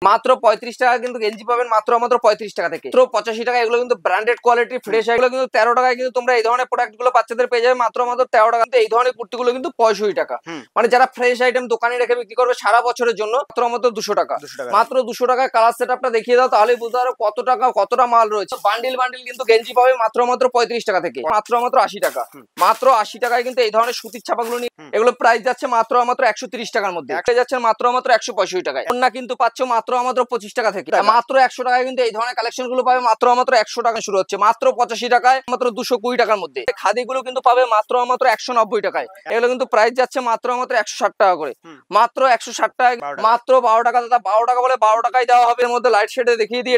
মাত্র 35 টাকা কিন্তু গেঞ্জি পাবেন মাত্র 35 টাকা থেকে। মাত্র 85 টাকা। এগুলো কিন্তু ব্র্যান্ডেড কোয়ালিটি ফ্রেশ। এগুলো কিন্তু 13 টাকায় কিন্তু তোমরা এই ধরনের প্রোডাক্ট গুলো বাচ্চাদের পেয়ে যাবে মাত্র 13 টাকা। এই ধরনের কুর্তিগুলো কিন্তু 65 টাকা। মানে যারা ফ্রেশ আইটেম দোকানে রেখে বিক্রি করবে সারা বছরের জন্য মাত্র 200 টাকা। মাত্র 200 টাকায় কালার সেটআপটা দেখিয়ে দাও তাহলে বুঝতে পারো কত টাকা কতটা মাল রয়েছে। বান্ডিল কিন্তু গেঞ্জি পাবে মাত্র 35 টাকা থেকে। মাত্র 80 টাকা। মাত্র 80 টাকায় কিন্তু এই ধরনের সুতির ছাপাগুলো নিয়ে এগুলো প্রাইস যাচ্ছে মাত্র 130 টাকার মধ্যে। একটা যাচ্ছে মাত্র 165 টাকায়। অন্য কিন্তু পাচ্ছ মাত্র 25 টাকা থেকে। মাত্র 100 টাকায় কিন্তু এই ধরনের কালেকশন গুলো পাবে মাত্র 100 টাকা শুরু হচ্ছে। মাত্র 85 টাকায় মাত্র 220 টাকার মধ্যে। খাদি গুলো কিন্তু পাবে মাত্র 190 টাকায়। এগুলো কিন্তু প্রাইস যাচ্ছে মাত্র 160 টাকা করে। মাত্র 160 টাকায় মাত্র 12 টাকা। দাদা 12 টাকা বলে 12 টাকায় দেওয়া হবে। এর মধ্যে লাইট শেডে দেখিয়ে দিই।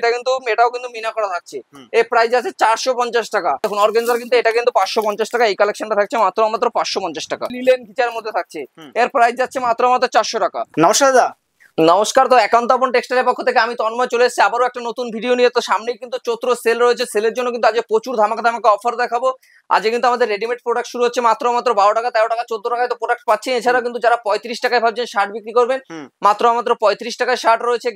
এটাও কিন্তু মিনা করা থাকছে। এই প্রাইস আছে 450 টাকা। এখন অর্গানজার কিন্তু এটা কিন্তু 550 টাকা। এই কালেকশনটা থাকছে মাত্র 550 টাকা। লিলেন ঘিচার মধ্যে থাকছে। এর প্রাইস যাচ্ছে মাত্র 400 টাকা। নমস্কার দাদা। নমস্কার। তো একান্তপন টেক্সটাইলের পক্ষ থেকে আমি তন্ময় চলে এসেছি আবারও একটা নতুন ভিডিও নিয়ে। তো সামনেই কিন্তু চৈত্র সেল রয়েছে। সেলের জন্য কিন্তু আজকে প্রচুর ধামাকা অফার দেখাবো। আজকে কিন্তু আমাদের রেডিমেড প্রোডাক্ট শুরু হচ্ছে মাত্র 12 টাকা, 13 টাকা, 14 টাকায় তো প্রোডাক্ট পাচ্ছেন। এছাড়া কিন্তু যারা 35 টাকায় ভাবছেন শার্ট বিক্রি করবেন মাত্র 35 টাকায় শার্ট রয়েছে।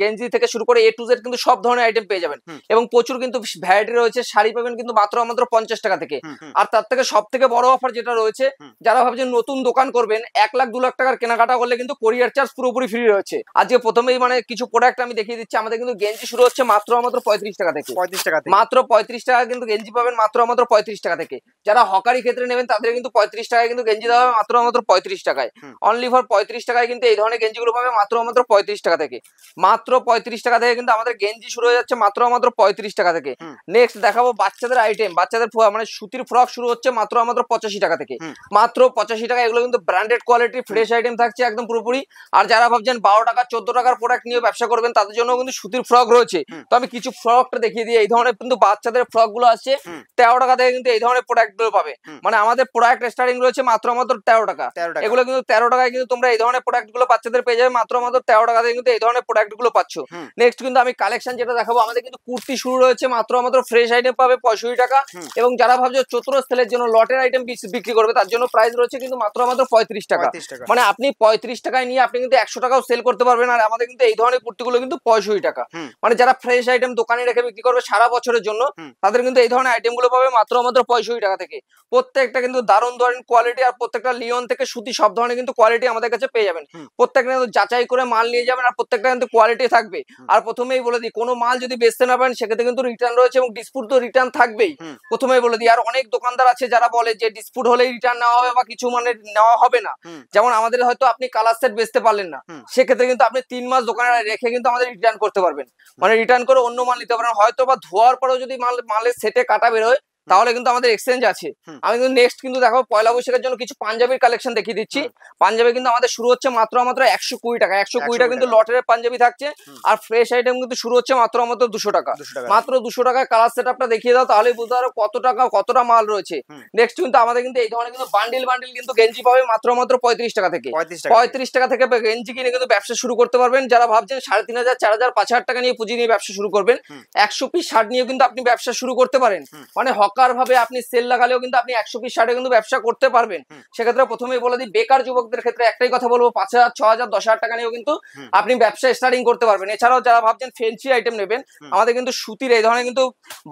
গেঞ্জি থেকে শুরু করে A to Z কিন্তু সব ধরনের আইটেম পেয়ে যাবেন। এবং প্রচুর কিন্তু ভ্যারাইটি রয়েছে। শাড়ি পাবেন কিন্তু মাত্র 50 টাকা থেকে। আর তার থেকে সব থেকে বড় অফার যেটা রয়েছে, যারা ভাবছেন নতুন দোকান করবেন 1 লাখ 2 লাখ টাকার কেনাকাটা করলে কিন্তু কোরিয়ার চার্জ পুরোপুরি ফ্রি রয়েছে। আজকে প্রথমেই মানে কিছু প্রোডাক্ট আমি দেখিয়ে দিচ্ছি। আমাদের কিন্তু গেঞ্জি শুরু হচ্ছে মাত্র 35 টাকা থেকে। 35 টাকা থেকে। মাত্র 35 টাকা কিন্তু গেঞ্জি পাবেন মাত্র 35 টাকা থেকে। যারা হকারি ক্ষেত্রে নেবেন তাদের কিন্তু 35 টাকায় কিন্তু গেঞ্জি দেওয়া হবে মাত্র 35 টাকায়। অনলি ফর 35 টাকায় কিন্তু এই ধরনের গেঞ্জিগুলো পাবে মাত্র 35 টাকা থেকে। মাত্র 35 টাকা থেকে কিন্তু আমাদের গেঞ্জি শুরু হয়ে যাচ্ছে মাত্র 35 টাকা থেকে। নেক্সট দেখাবো বাচ্চাদের আইটেম। বাচ্চাদের মানে সুতির ফ্রক শুরু হচ্ছে মাত্র 85 টাকা থেকে। মাত্র 85 টাকা। এগুলো কিন্তু ব্র্যান্ডেড কোয়ালিটি ফ্রেশ আইটেম থাকছে একদম পুরোপুরি। আর যারা ভাবছেন 12 টাকা 14 টাকার প্রোডাক্ট নিয়ে ব্যবসা করবেন তাদের জন্য কিন্তু সুতির ফ্রক রয়েছে। তো আমি কিছু ফ্রকটা দেখিয়ে দিই। এই ধরনের কিন্তু বাচ্চাদের ফ্রক গুলো আসছে 13 টাকা থেকে কিন্তু এই ধরনের প্রোডাক্ট গুলো পাবে। মানে আমাদের প্রোডাক্ট স্টার্টিং রয়েছে মাত্র 13 টাকা। এগুলো কিন্তু 13 টাকায় কিন্তু তোমরা এই ধরনের প্রোডাক্ট গুলো বাচ্চাদের পেয়ে যাবে মাত্র 13 টাকা থেকে কিন্তু এই ধরনের প্রোডাক্ট গুলো পাচ্ছ। নেক্সট কিন্তু আমি কালেকশন যেটা দেখাবো, আমাদের কিন্তু কুর্তি শুরু রয়েছে মাত্র ফ্রেশ আইটেম পাবে 65 টাকা। এবং যারা ভাবছো চতুর সেলের জন্য লটের আইটেম বিক্রি করবে তার জন্য প্রাইস রয়েছে কিন্তু মাত্র 35 টাকা। মানে আপনি 35 টাকায় নিয়ে আপনি কিন্তু 100 টাকাও সেল করতে পারবেন। আর আমাদের কিন্তু এই ধরনের কুর্তিগুলো কিন্তু 65 টাকা। মানে যারা ফ্রেশ আইটেম দোকানে রেখে বিক্রি করবে সারা বছরের জন্য তাদের কিন্তু এই ধরনের আইটেম গুলো পাবে মাত্র 65 টাকা থেকে। প্রত্যেকটা কিন্তু দারুণ কোয়ালিটি। আর প্রত্যেকটা লিওন থেকে সুতি সব ধরনের কিন্তু কোয়ালিটি আমাদের কাছে পেয়ে যাবেন। প্রত্যেকটা কিন্তু যাচাই করে মাল নিয়ে যাবেন। আর প্রত্যেকটা কিন্তু কোয়ালিটি থাকবে। আর প্রথমেই বলে দিই, কোনো মাল যদি বেচতে না পারেন সেক্ষেত্রে কিন্তু রিটার্ন রয়েছে এবং ডিসপুট তো রিটার্ন থাকবেই। প্রথমেই বলে দিই। আর অনেক দোকানদার আছে যারা বলে যে ডিসপুট হলেই রিটার্ন নেওয়া হবে বা কিছু মানে নেওয়া হবে না। যেমন আমাদের হয়তো আপনি কালার সেট বেচতে পারলেন না, সেক্ষেত্রে কিন্তু আপনি 3 মাস দোকানে রেখে কিন্তু আমাদের রিটার্ন করতে পারবেন। মানে রিটার্ন করে অন্য মাল নিতে পারেন। হয়তো বা ধোয়ার পরেও যদি মালের সেটে কাটা বের হয় তাহলে কিন্তু আমাদের এক্সচেঞ্জ আছে। আমি কিন্তু নেক্সট কিন্তু দেখো পয়লা বৈশাখের জন্য কিছু পাঞ্জাবির কালেকশন দেখিয়ে দিচ্ছি। পাঞ্জাবি কিন্তু আমাদের শুরু হচ্ছে মাত্র 120 টাকা। 120 টাকা কিন্তু লটের পাঞ্জাবি থাকছে। আর ফ্রেশ আইটেম কিন্তু শুরু হচ্ছে মাত্র 200 টাকা। মাত্র 200 টাকায় কালার সেটআপটা দেখিয়ে দাও তাহলে বুঝতে পারো কত টাকা কতটা মাল রয়েছে। নেক্সট কিন্তু আমাদের কিন্তু এই ধরনের কিন্তু বান্ডিল কিন্তু গেঞ্জি পাবে মাত্র 35 টাকা থেকে। 35 টাকা থেকে গেঞ্জি কিনে কিন্তু ব্যবসা শুরু করতে পারবেন। যারা ভাবছেন 3500, 4000, 5000 টাকা নিয়ে পুঁজি নিয়ে ব্যবসা শুরু করবেন, 100 পিস শার্ট নিয়ে কিন্তু আপনি ব্যবসা শুরু করতে পারেন। মানে হকার ভাবে আপনি সেল লাগালেও কিন্তু আপনি 100 পিস শার্টে কিন্তু ব্যবসা করতে পারবেন। সেক্ষেত্রে প্রথমেই বলে দিই, বেকার যুবকদের ক্ষেত্রে একটাই কথা বলবো, 5000, 6000, 10000 টাকা নিয়েও কিন্তু আপনি ব্যবসা স্টার্টিং করতে পারবেন। এছাড়াও যারা ভাবছেন ফেন্সি আইটেম নেবেন, আমাদের কিন্তু সুতির এই ধরনের কিন্তু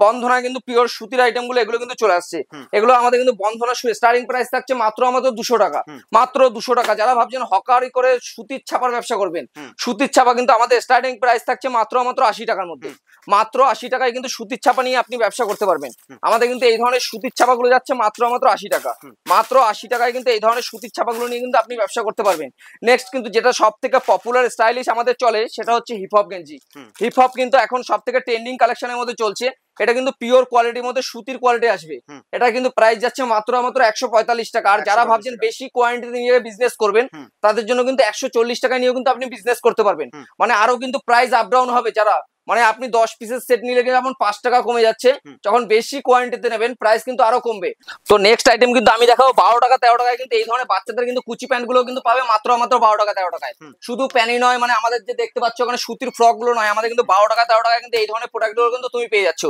বন্ধনা কিন্তু পিওর সুতির আইটেম গুলো এগুলো কিন্তু চলে আসছে। এগুলো আমাদের কিন্তু বন্ধনা স্টার্টিং প্রাইস থাকছে মাত্র 200 টাকা। মাত্র 200 টাকা। যারা ভাবছেন হকারি করে সুতির ছাপার ব্যবসা করবেন, সুতির ছাপা কিন্তু আমাদের স্টার্টিং প্রাইস থাকছে মাত্র 80 টাকার মধ্যে। মাত্র 80 টাকায় কিন্তু সুতির ছাপা নিয়ে আপনি ব্যবসা করতে পারবেন। আমাদের কিন্তু এই ধরনের সুতির ছাপাগুলো যাচ্ছে মাত্র 80 টাকা। মাত্র 80 টাকায় কিন্তু এই ধরনের সুতির ছাপাগুলো নিয়ে কিন্তু আপনি ব্যবসা করতে পারবেন। নেক্সট কিন্তু যেটা সব থেকে পপুলার স্টাইলিশ আমাদের চলে সেটা হচ্ছে হিপ হপ গেঞ্জি। হিপ হপ কিন্তু এখন সব থেকে ট্রেন্ডিং কালেকশনের মধ্যে চলছে। এটা কিন্তু পিওর কোয়ালিটির মধ্যে সুতির কোয়ালিটি আসবে। এটা কিন্তু প্রাইস যাচ্ছে মাত্র 145 টাকা। আর যারা ভাবছেন বেশি কোয়ান্টিটি নিয়ে বিজনেস করবেন তাদের জন্য কিন্তু 140 টাকা নিয়েও কিন্তু আপনি বিজনেস করতে পারবেন। মানে আরো কিন্তু প্রাইস আপ ডাউন হবে। যারা মানে আপনি 10 পিসের সেট নিলে কিন্তু এখন 5 টাকা কমে যাচ্ছে, যখন বেশি কোয়ান্টিটিতে নেবেন প্রাইস কিন্তু আরো কমবে। তো নেক্সট আইটেম কিন্তু আমি দেখাবো 12 টাকা 13 টাকায় কিন্তু এই ধরনের বাচ্চাদের কিন্তু কুচি প্যান্ট গুলো কিন্তু পাবে মাত্র 12 টাকা 13 টাকায়। শুধু প্যানই নয়, মানে আমাদের যে দেখতে পাচ্ছ ওখানে সুতির ফ্রক গুলো নয়, আমাদের কিন্তু 12 টাকা 13 টাকায় কিন্তু এই ধরনের প্রোডাক্ট গুলো কিন্তু তুমি পেয়ে যাচ্ছ।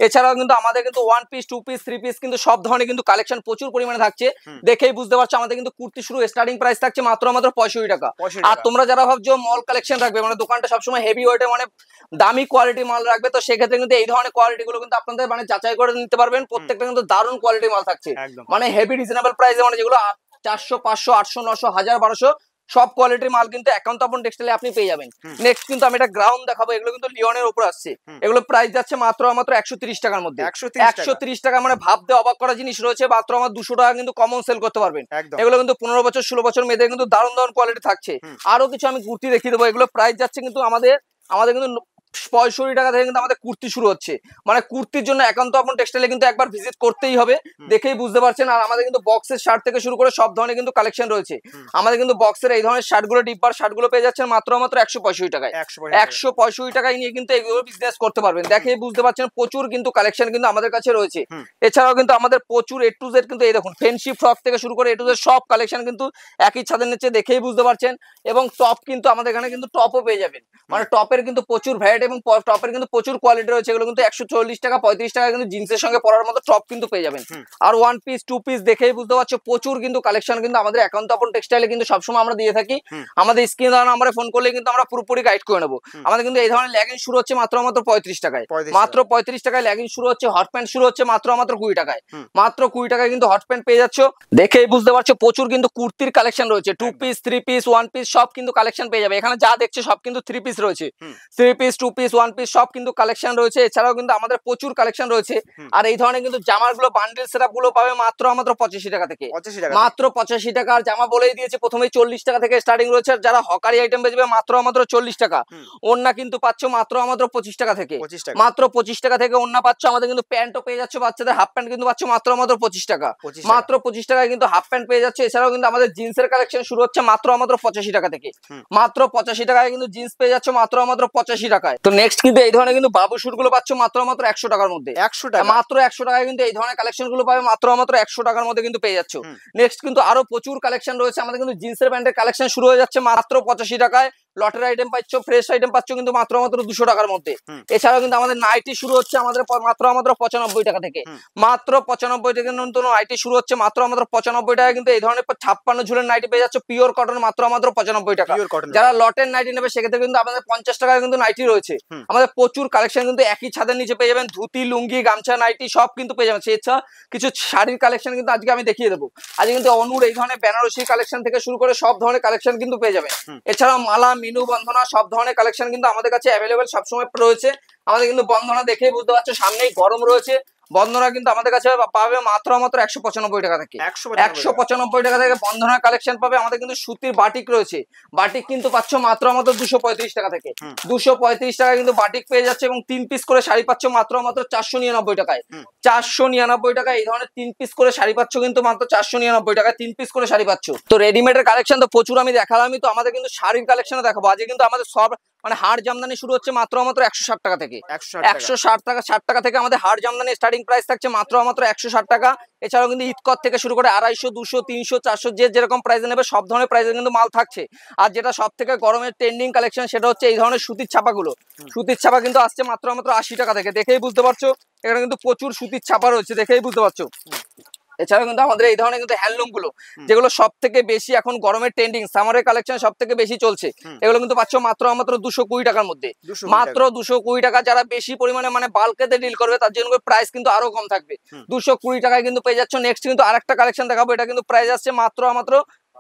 এছাড়াও কিন্তু আমাদের কিন্তু 1 পিস 2 পিস 3 পিস কিন্তু সব ধরনের কিন্তু কালেকশন প্রচুর পরিমাণে থাকছে। দেখেই বুঝতে পারছো আমাদের কিন্তু কুর্তি শুরু স্টার্টিং প্রাইস থাকছে মাত্র 65 টাকা। আর তোমরা যারা ভাবছো মল কালেকশন রাখবে, মানে দোকানটা সবসময় হেভি ওয়েটে মানে দামি কোয়ালিটি মাল রাখবে, তো সেক্ষেত্রে কিন্তু এই ধরনের কোয়ালিটি গুলো কিন্তু আপনাদের মানে যাচাই করে নিতে পারবেন। প্রত্যেকটা কিন্তু দারুণ কোয়ালিটি মাল থাকছে, মানে হেভি রিজনেবল প্রাইসে, মানে যেগুলো 400 500 800 900 1000 1200 সব কোয়ালিটির মাল কিন্তু একান্তপন টেক্সটাইলে আপনি পেয়ে যাবেন। নেক্সট কিন্তু আমি এটা গ্রাউন্ড দেখাবো, এগুলো কিন্তু লিওনের উপর আসছে। এগুলো প্রাইস যাচ্ছে মাত্র 130 টাকার মধ্যে। 130 টাকা মানে ভাবতে অবাক করা জিনিস রয়েছে, মাত্র 200 টাকা কিন্তু কমন সেল করতে পারবেন। এগুলো কিন্তু 15 বছর 16 বছর মেয়েদের কিন্তু দারুণ দারুণ কোয়ালিটি থাকছে। আরো কিছু আমি কুর্তি দেখিয়ে দেবো, এগুলো প্রাইস যাচ্ছে কিন্তু আমাদের কিন্তু 65 টাকা থেকে কিন্তু আমাদের কুর্তি শুরু হচ্ছে। মানে কুর্তির জন্য একান্ত আপন টেক্সটাইলে কিন্তু একবার ভিজিট করতেই হবে, দেখেই বুঝতে পারছেন। আর আমাদের কিন্তু বক্সের শার্ট থেকে শুরু করে সব ধরনের কিন্তু কালেকশন রয়েছে। আমাদের কিন্তু বক্সের এই ধরনের শার্ট গুলো ডিব্বার শার্ট গুলো পেয়ে যাচ্ছেন মাত্র 165 টাকায়। 165 টাকায় নিয়ে কিন্তু এগুলো বিজনেস করতে পারবেন। দেখেই বুঝতে পারছেন প্রচুর কিন্তু কালেকশন কিন্তু আমাদের কাছে রয়েছে। এছাড়াও কিন্তু আমাদের প্রচুর এ টু জেড কিন্তু এই দেখুন ফ্যান্সি ফ্রক থেকে শুরু করে এ টু জেড সব কালেকশন কিন্তু একই ছাদের নিচে, দেখেই বুঝতে পারছেন। এবং টপ কিন্তু আমাদের এখানে কিন্তু টপও পেয়ে যাবেন, মানে টপের কিন্তু প্রচুর ভ্যারাইটি এবং টপের কিন্তু প্রচুর কোয়ালিটি রয়েছে। এগুলো কিন্তু 140 টাকা 35 টাকা কিন্তু জিন্সের সঙ্গে পরার মতো টপ কিন্তু পেয়ে যাবেন। আর 1 পিস 2 পিস দেখেই বুঝতে পারছো প্রচুর কিন্তু কালেকশন কিন্তু আমাদের একান্ত আপন টেক্সটাইলে কিন্তু সবসময় আমরা দিয়ে থাকি। আমাদের স্ক্রিনে দেওয়া নম্বরে ফোন করলে কিন্তু আমরা পুরোপুরি গাইড করে নেবো। আমাদের কিন্তু এই ধরনের লেগিং শুরু হচ্ছে মাত্র 35 টাকায়। মাত্র 35 টাকায় লেগিং শুরু হচ্ছে। হট প্যান্ট শুরু হচ্ছে মাত্র 20 টাকায়। মাত্র 20 টাকায় কিন্তু হট প্যান্ট পেয়ে যাচ্ছ। দেখেই বুঝতে পারছো প্রচুর কিন্তু কুর্তির কালেকশন রয়েছে। 2 পিস 3 পিস 1 পিস সব কিন্তু কালেকশন পেয়ে যাবে। এখানে যা দেখছো সব কিন্তু 3 পিস রয়েছে। 3 পিস 2 পিস 1 পিস সব কিন্তু কালেকশন রয়েছে। এছাড়াও কিন্তু আমাদের প্রচুর কালেকশন রয়েছে। আর এই ধরনের কিন্তু জামার গুলো বান্ডেল সেটআপ গুলো পাবে মাত্র 85 টাকা থেকে। মাত্র 85 টাকা। আর জামা বলেই দিয়েছে প্রথমেই 40 টাকা থেকে স্টার্টিং রয়েছে। যারা হকারি আইটেম বেচবে মাত্র 40 টাকা। ওন্না কিন্তু পাচ্ছ মাত্র 25 টাকা থেকে। মাত্র 25 টাকা থেকে ওন্না পাচ্ছ। আমাদের কিন্তু প্যান্টও পেয়ে যাচ্ছে, বাচ্চাদের হাফ প্যান্ট কিন্তু পাচ্ছ মাত্র 25 টাকা। মাত্র 25 টাকায় কিন্তু হাফ প্যান্ট পেয়ে যাচ্ছে। এছাড়াও কিন্তু আমাদের জিন্সের কালেকশন শুরু হচ্ছে মাত্র 85 টাকা থেকে। মাত্র 85 টাকায় কিন্তু জিন্স পেয়ে যাচ্ছে মাত্র 85 টাকায়। তো নেক্সট কিন্তু এই ধরনের কিন্তু বাবু শুট গুলো পাচ্ছ মাত্র 100 টাকার মধ্যে। 100 টাকা, মাত্র 100 টাকায় কিন্তু এই ধরনের কালেকশন গুলো পাবে মাত্র 100 টাকার মধ্যে কিন্তু পেয়ে যাচ্ছ। নেক্সট কিন্তু আরো প্রচুর কালেকশন রয়েছে। আমাদের কিন্তু জিন্সের প্যান্টের কালেকশন শুরু হয়ে যাচ্ছে মাত্র 85 টাকায়। লটের আইটেম পাচ্ছ, ফ্রেশ আইটেম পাচ্ছ কিন্তু মাত্র 200 টাকার মধ্যে। এছাড়াও কিন্তু আমাদের নাইটি শুরু হচ্ছে আমাদের মাত্র 95 টাকা থেকে। মাত্র 95 টাকা কিন্তু নাইটি শুরু হচ্ছে মাত্র 95 টাকা। কিন্তু এই ধরনের 56 ঝুলের নাইটি পেয়ে যাচ্ছে পিওর কটন মাত্র 95 টাকা। যারা লটের নাইটি নেবে সেক্ষেত্রে কিন্তু আমাদের 50 টাকায় কিন্তু নাইটি রয়েছে। আমাদের প্রচুর কালেকশন কিন্তু একই ছাদের নিচে পেয়ে যাবেন। ধুতি লুঙ্গি গামছা নাইটি সব কিন্তু পেয়ে যাবেন। এছাড়া কিছু শাড়ির কালেকশন কিন্তু আজকে আমি দেখিয়ে দেবো। আজকে কিন্তু অনুর এই ধরনের বেনারসি কালেকশন থেকে শুরু করে সব ধরনের কালেকশন কিন্তু পেয়ে যাবেন। এছাড়াও মালা মিনু বন্ধনা সব ধরনের কালেকশন কিন্তু আমাদের কাছে অ্যাভেলেবেল সবসময় রয়েছে। আমাদের কিন্তু বন্ধনা দেখেই বুঝতে পারছো সামনেই গরম রয়েছে। বন্ধনা কিন্তু আমাদের কাছে পাবে মাত্র 195 টাকা থেকে। 195 টাকা থেকে বন্ধনার কালেকশন পাবে। আমাদের কিন্তু সুতির বাটিক রয়েছে। বাটিক কিন্তু পাচ্ছ মাত্র 235 টাকা থেকে। 235 টাকা কিন্তু বাটিক পেয়ে যাচ্ছে। এবং 3 পিস করে শাড়ি পাচ্ছ মাত্র 499 টাকায়। 499 টাকা এই ধরনের 3 পিস করে শাড়ি পাচ্ছ কিন্তু মাত্র 499 টাকায় 3 পিস করে শাড়ি পাচ্ছ। তো রেডিমেডের কালেকশন তো প্রচুর আমি দেখালামই। তো আমাদের কিন্তু শাড়ির কালেকশনও দেখাবো আজকে। কিন্তু আমাদের সব মানে হাড় জামদানি শুরু হচ্ছে মাত্র 160 টাকা থেকে। 160 টাকা থেকে আমাদের হাড় জামদানি স্টার্টিং প্রাইস থাকছে মাত্র 160 টাকা। এছাড়াও কিন্তু ইতকত থেকে শুরু করে 250 200 300 400 যে যেরকম প্রাইসে নেবে সব ধরনের প্রাইসে কিন্তু মাল থাকছে। আর যেটা সব থেকে গরমের ট্রেন্ডিং কালেকশন সেটা হচ্ছে এই ধরনের সুতির ছাপাগুলো। সুতির ছাপা কিন্তু আসছে মাত্র 80 টাকা থেকে। দেখেই বুঝতে পারছো এখানে কিন্তু প্রচুর সুতির ছাপা রয়েছে, দেখেই বুঝতে পারছো। এছাড়াও কিন্তু আমাদের এই ধরনের কিন্তু হ্যান্ডলুম গুলো যেগুলো সব থেকে বেশি এখন গরমের ট্রেন্ডিং সামারের কালেকশন সব থেকে বেশি চলছে, এগুলো কিন্তু পাচ্ছ মাত্র 220 টাকার মধ্যে। মাত্র 220 টাকা। যারা বেশি পরিমাণে মানে বাল্কেতে ডিল করবে তার জন্য প্রাইস কিন্তু আরো কম থাকবে। 220 টাকায় কিন্তু পেয়ে যাচ্ছ। নেক্সট কিন্তু আরেকটা কালেকশন দেখাবো। এটা কিন্তু প্রাইস আসছে মাত্র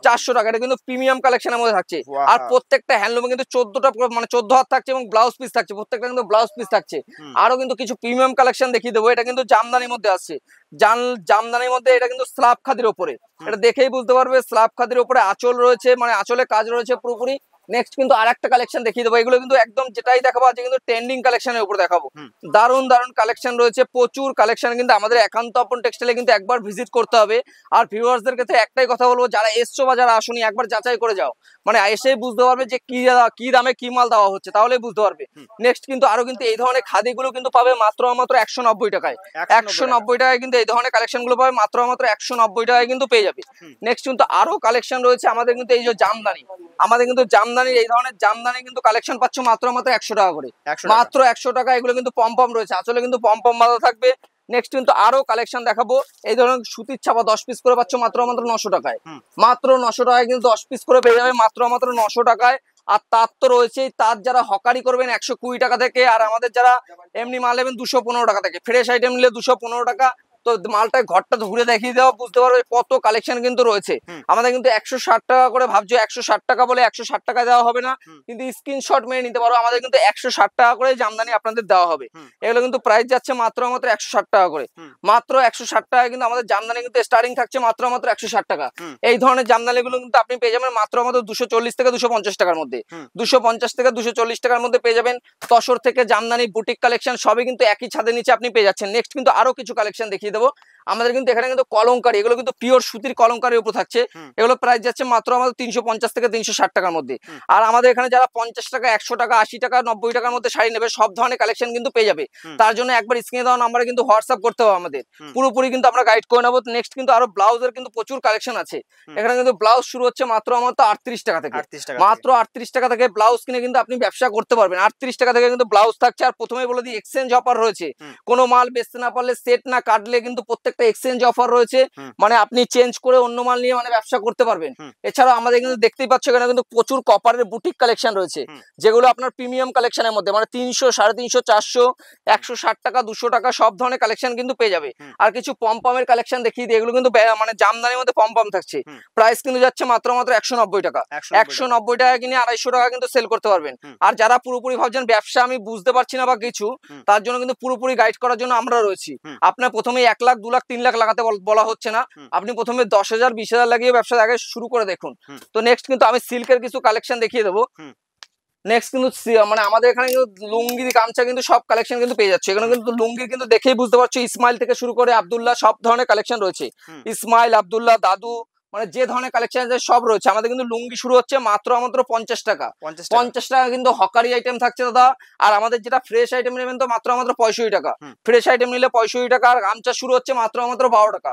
400 টাকা। এটা কিন্তু প্রিমিয়াম কালেকশনের মধ্যে থাকছে। আর প্রত্যেকটা হ্যান্ডলুমে কিন্তু 14টা মানে 14 হাত থাকছে এবং ব্লাউজ পিস থাকছে। প্রত্যেকটা কিন্তু ব্লাউজ পিস থাকছে। আরো কিন্তু কিছু প্রিমিয়াম কালেকশন দেখিয়ে দেবো। এটা কিন্তু জামদানির মধ্যে আসছে। জামদানির মধ্যে এটা কিন্তু স্ল্যাব খাদির উপরে। এটা দেখেই বুঝতে পারবে স্ল্যাব খাদির উপরে আঁচল রয়েছে, মানে আঁচলে কাজ রয়েছে পুরোপুরি। নেক্সট কিন্তু আরেকটা কালেকশন দেখিয়ে দেবো, এগুলো কিন্তু একদম যেটাই দেখাবো আজকে কিন্তু ট্রেন্ডিং কালেকশনের উপর দেখাবো। দারুণ দারুণ কালেকশন রয়েছে, প্রচুর কালেকশন, কিন্তু আমাদের একান্ত আপন টেক্সটাইলে কিন্তু একবার ভিজিট করতে হবে। আর ভিউয়ার্সদের কাছে একটাই কথা বলবো, যারা এসছো বা যারা আসুনি একবার যাচাই করে যাও, মানে এসেই বুঝতে পারবে যে কি দামে কি মাল দেওয়া হচ্ছে, তাহলে বুঝতে পারবে। নেক্সট কিন্তু আরো কিন্তু এই ধরনের খাদিগুলো কিন্তু পাবে মাত্র 190 টাকায়। 190 টাকায় কিন্তু এই ধরনের কালেকশন গুলো পাবে মাত্র 190 টাকায় কিন্তু পেয়ে যাবে। নেক্সট কিন্তু আরো কালেকশন রয়েছে আমাদের কিন্তু এই যে জামদানি, আমাদের কিন্তু জামদানির এই ধরনের জামদানি কিন্তু কালেকশন পাচ্ছ মাত্র 100 টাকা করে, মাত্র 100 টাকা। এগুলো কিন্তু পম রয়েছে, আসলে কিন্তু পম বাঁধা থাকবে। নেক্সট কিন্তু আরো কালেকশন দেখাবো, এই ধরনের সুতির ছাপা 10 পিস করে পাচ্ছ মাত্র 900 টাকায়, মাত্র 900 টাকায় কিন্তু 10 পিস করে পেয়ে যাবে মাত্র 900 টাকায়। আর তার তো রয়েছেই, তার যারা হকারি করবেন 120 টাকা থেকে, আর আমাদের যারা এমনি মাল নেবেন 215 টাকা থেকে, ফ্রেশ আইটেম নিলে 215 টাকা। তো মালটা ঘরটা ঘুরে দেখিয়ে দেওয়া, বুঝতে পারবে কত কালেকশন কিন্তু রয়েছে আমাদের। কিন্তু 160 টাকা করে ভাবছো, 160 টাকা বলে 160 টাকা দেওয়া হবে না, কিন্তু স্ক্রিনশট মেরে নিতে পারো। আমাদের কিন্তু 160 টাকা করে জামদানি আপনাদের দেওয়া হবে। এগুলো কিন্তু প্রাইস যাচ্ছে মাত্র 160 টাকা করে, মাত্র 160 টাকা কিন্তু আমাদের জামদানি কিন্তু স্টার্টিং থাকছে মাত্র 160 টাকা। এই ধরনের জামদানি গুলো কিন্তু আপনি পেয়ে যাবেন মাত্র 240 থেকে 250 টাকার মধ্যে, 250 থেকে 240 টাকার মধ্যে পেয়ে যাবেন। তসর থেকে জামদানি বুটিক কালেকশন সবই কিন্তু একই ছাদের নিচে আপনি পেয়ে যাচ্ছেন। নেক্সট কিন্তু আরো কিছু কালেকশন দেখিয়ে দেবো আমাদের। কিন্তু এখানে কিন্তু কলমকারি, এগুলো কিন্তু পিওর সুতির কলমকারির উপর থাকছে। এগুলো প্রাইস যাচ্ছে মাত্র আমাদের 350 থেকে 360 টাকার মধ্যে। আর আমাদের এখানে যারা 50 টাকা, 100 টাকা, 80 টাকা, 90 টাকার মধ্যে শাড়ি নেবে, সব ধরনের কালেকশন কিন্তু পেয়ে যাবে। তার জন্য একবার স্ক্রিনে দেওয়া নাম্বারে কিন্তু হোয়াটসঅ্যাপ করতে হবে আমাদের, পুরোপুরি কিন্তু আমরা গাইড করে নেবো। নেক্সট কিন্তু আরো ব্লাউজের কিন্তু প্রচুর কালেকশন আছে। এখানে কিন্তু ব্লাউজ শুরু হচ্ছে মাত্র আমার 38 টাকা থেকে, মাত্র 38 টাকা থেকে ব্লাউজ কিনে কিন্তু আপনি ব্যবসা করতে পারবেন। 38 টাকা থেকে কিন্তু ব্লাউজ থাকছে। আর প্রথমে বলে দিই, এক্সচেঞ্জ অফার রয়েছে, কোনো মাল বেচতে না পারলে, সেট না কাটলে কিন্তু প্রত্যেকটা এক্সচেঞ্জ অফার রয়েছে, মানে আপনি চেঞ্জ করে অন্য মাল নিয়ে মানে ব্যবসা করতে পারবেন। এছাড়াও আমাদের কিন্তু দেখতেই পাচ্ছ এখানে কিন্তু প্রচুর কপারের বুটিক কালেকশন রয়েছে, যেগুলো আপনার প্রিমিয়াম কালেকশনের মধ্যে, মানে 300, 350, 400, 160 টাকা, 200 টাকা সব ধরনের কালেকশন কিন্তু পেয়ে যাবে। আর কিছু পমের কালেকশন দেখিয়ে দিই, এগুলো কিন্তু মানে জামদানির মধ্যে পম থাকছে। প্রাইস কিন্তু যাচ্ছে মাত্র 190 টাকা, 190 টাকা কিনে 250 টাকা কিন্তু সেল করতে পারবেন। আর যারা পুরোপুরি ভাবছেন ব্যবসা আমি বুঝতে পারছি না বা কিছু, তার জন্য কিন্তু পুরোপুরি গাইড করার জন্য আমরা রয়েছি। আপনার প্রথমে 1 লাখ, 2 লাখ, 3 লাখ লাগাতে বলা হচ্ছে না, আপনি প্রথমে 10,000, 20,000 লাগিয়ে ব্যবসা আগে শুরু করে দেখুন। তো নেক্সট কিন্তু আমি সিল্কের কিছু কালেকশন দেখিয়ে দেবো। নেক্সট কিন্তু মানে আমাদের এখানে কিন্তু লুঙ্গি, গামছা কিন্তু সব কালেকশন কিন্তু পেয়ে যাচ্ছে। এখানে কিন্তু লুঙ্গি কিন্তু দেখেই বুঝতে পারছো, ইসমাইল থেকে শুরু করে আব্দুল্লাহ সব ধরনের কালেকশন রয়েছে। ইসমাইল, আব্দুল্লাহ, দাদু, মানে যে ধরনের কালেকশন আছে সব রয়েছে। আমাদের কিন্তু লুঙ্গি শুরু হচ্ছে মাত্র 50 টাকা, 50 টাকা কিন্তু হকারি আইটেম থাকছে দাদা। আর আমাদের যেটা ফ্রেশ আইটেম নেবেন তো মাত্র 65 টাকা, ফ্রেশ আইটেম নিলে 65 টাকা। আর গামছা শুরু হচ্ছে মাত্র 12 টাকা,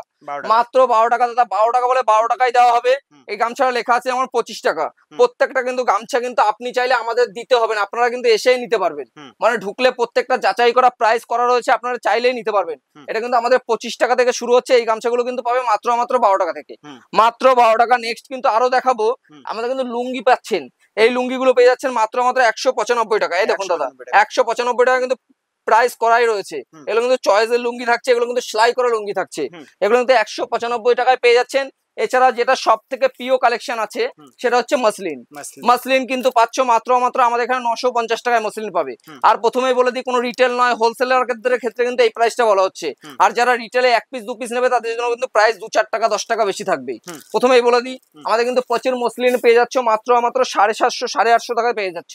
মাত্র 12 টাকা দাদা। 12 টাকা বলে 12 টাকাই দেওয়া হবে। এই গামছাটা লেখা আছে আমার 25 টাকা। প্রত্যেকটা কিন্তু গামছা কিন্তু আপনি চাইলে আমাদের দিতে হবে না, আপনারা কিন্তু এসেই নিতে পারবেন। মানে ঢুকলে প্রত্যেকটা যাচাই করা প্রাইস করা রয়েছে, আপনারা চাইলেই নিতে পারবেন। এটা কিন্তু আমাদের 25 টাকা থেকে শুরু হচ্ছে। এই গামছাগুলো কিন্তু পাবে মাত্র 12 টাকা থেকে, মাত্র 12 টাকা। নেক্সট কিন্তু আরো দেখাবো, আমাদের কিন্তু লুঙ্গি পাচ্ছেন, এই লুঙ্গি গুলো পেয়ে যাচ্ছেন মাত্র 195 টাকা। এই দেখুন দাদা, 195 টাকা কিন্তু প্রাইস করাই রয়েছে। এগুলো কিন্তু চয়েসের লুঙ্গি থাকছে, এগুলো কিন্তু সেলাই করা লুঙ্গি থাকছে। এগুলো কিন্তু 195 টাকায় পেয়ে যাচ্ছেন। এছাড়া যেটা সব থেকে প্রিয় কালেকশন আছে সেটা হচ্ছে মসলিন। মসলিন কিন্তু পাচ্ছ মাত্র আমাদের এখানে 950 টাকায় মসলিন পাবে। আর প্রথমেই বলে দিই, কোনো রিটেল নয়, হোলসেলার ক্ষেত্রে কিন্তু এই প্রাইসটা বলা হচ্ছে। আর যারা রিটেলে 1 পিস 2 পিস নেবে তাদের জন্য কিন্তু প্রাইস 2-4 টাকা 10 টাকা বেশি থাকবে। প্রথমেই বলে দিই, আমাদের কিন্তু প্রচুর মসলিন পেয়ে যাচ্ছ মাত্র 750, 850 টাকায় পেয়ে যাচ্ছ।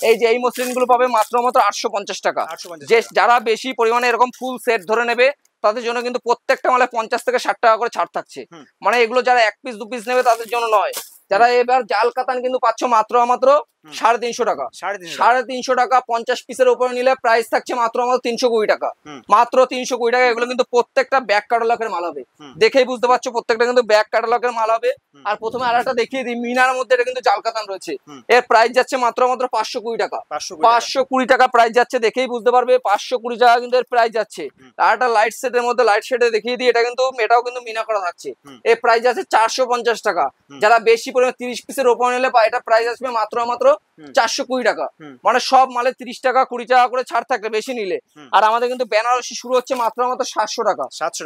এই যে এই মসলিন গুলো পাবে মাত্র 850 টাকা। যে যারা বেশি পরিমাণে এরকম ফুল সেট ধরে নেবে তাদের জন্য কিন্তু প্রত্যেকটা মালে 50 থেকে 60 টাকা করে ছাড় থাকছে। মানে এগুলো যারা 1 পিস 2 পিস নেবে তাদের জন্য নয়। যারা এবার জাল কাতান কিন্তু পাচ্ছ মাত্র 350 টাকা, 350 টাকা। 50 পিসের উপরে নিলে প্রাইস থাকছে মাত্র 320 টাকা, মাত্র 320 টাকা। এগুলো কিন্তু প্রত্যেকটা ব্যাক ক্যাটালগের মাল হবে, দেখেই বুঝতে পারছো প্রত্যেকটা কিন্তু ব্যাক ক্যাটালগের মাল হবে। আর প্রথমে আরেকটা দেখিয়ে দিই, মিনার মধ্যে এটা কিন্তু জাল কাতান রয়েছে। এর প্রাইস যাচ্ছে মাত্র 520 টাকা, 520 টাকা প্রাইস যাচ্ছে, দেখেই বুঝতে পারবে 520 টাকা কিন্তু এর প্রাইস যাচ্ছে। আর একটা লাইট সেটের মধ্যে লাইট শেডে দেখিয়ে দিই, এটাও কিন্তু মিনা করা থাকছে। এর প্রাইস যাচ্ছে 450 টাকা। যারা বেশি পরিমাণে 30 পিসের উপর নিলে এটা প্রাইস আসবে মাত্র 420 টাকা। মানে সব মালে 30 টাকা 20 টাকা করে ছাড় থাকবে বেশি নিলে। আর আমাদের কিন্তু বেনারসি শুরু হচ্ছে মাত্র 700 টাকা,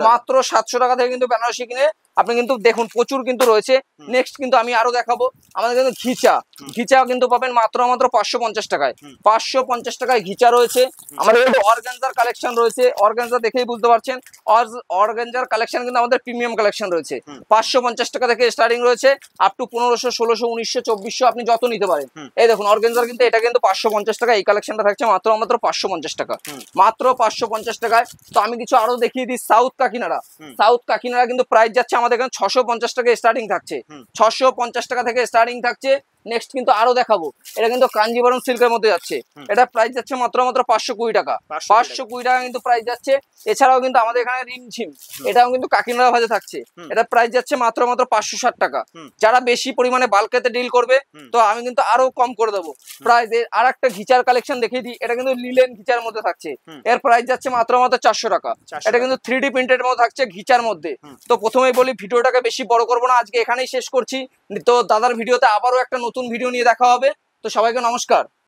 মাত্র 700 টাকা থেকে কিন্তু বেনারসি কিনে আপনি কিন্তু দেখুন প্রচুর কিন্তু রয়েছে। নেক্সট কিন্তু আমি আরো দেখাবো, আমাদের কিন্তু ঘিচা কিন্তু পাবেন মাত্র 550 টাকায়। 550 টাকায় ঘিচা রয়েছে। আমাদের কিন্তু অর্গানজার কালেকশন রয়েছে, অর্গানজা দেখেই বুঝতে পারছেন, অর্গানজার কালেকশন কিন্তু আমাদের প্রিমিয়াম কালেকশন রয়েছে। 550 টাকা থেকে স্টার্টিং রয়েছে, আপ টু 1500, 1600, 1900, 2400 আপনি যত নিতে পারেন। এই দেখুন অর্গানজার কিন্তু এটা কিন্তু 550 টাকা, এই কালেকশনটা থাকছে মাত্র 550 টাকা, মাত্র 550 টাকায়। তো আমি কিছু আরো দেখিয়ে দিই। সাউথ কাকিনাড়া কিন্তু প্রাইস যাচ্ছে আমাদের এখানে 650 টাকা স্টার্টিং থাকছে, 650 টাকা থেকে স্টার্টিং থাকছে। নেক্সট কিন্তু আরো দেখাবো, এটা কিন্তু কাঞ্জিবরম সিল্কের মধ্যে যাচ্ছে, এটা প্রাইস যাচ্ছে মাত্র 520 টাকা, 520 টাকা কিন্তু প্রাইস যাচ্ছে। এছাড়াও কিন্তু আমাদের এখানে রিমঝিম, এটাও কিন্তু কাকিনাড়া ভাজে থাকছে, এটা প্রাইস যাচ্ছে মাত্র 560 টাকা। যারা বেশি পরিমাণে বাল্কেতে ডিল করবে তো আমি কিন্তু আরো কম করে দেবো প্রাইস। আর একটা ঘিচার কালেকশন দেখিয়ে দিই, এটা কিন্তু লিলেন ঘিচার মধ্যে থাকছে, এর প্রাইস যাচ্ছে মাত্র 400 টাকা। এটা কিন্তু 3D প্রিন্টের মধ্যে থাকছে ঘিচার মধ্যে। তো প্রথমেই বলি ভিডিওটাকে বেশি বড় করবো না, আজকে এখানেই শেষ করছি। তো দাদার ভিডিওতে আবারও একটা নতুন ভিডিও নিয়ে দেখা হবে। তো সবাইকে নমস্কার।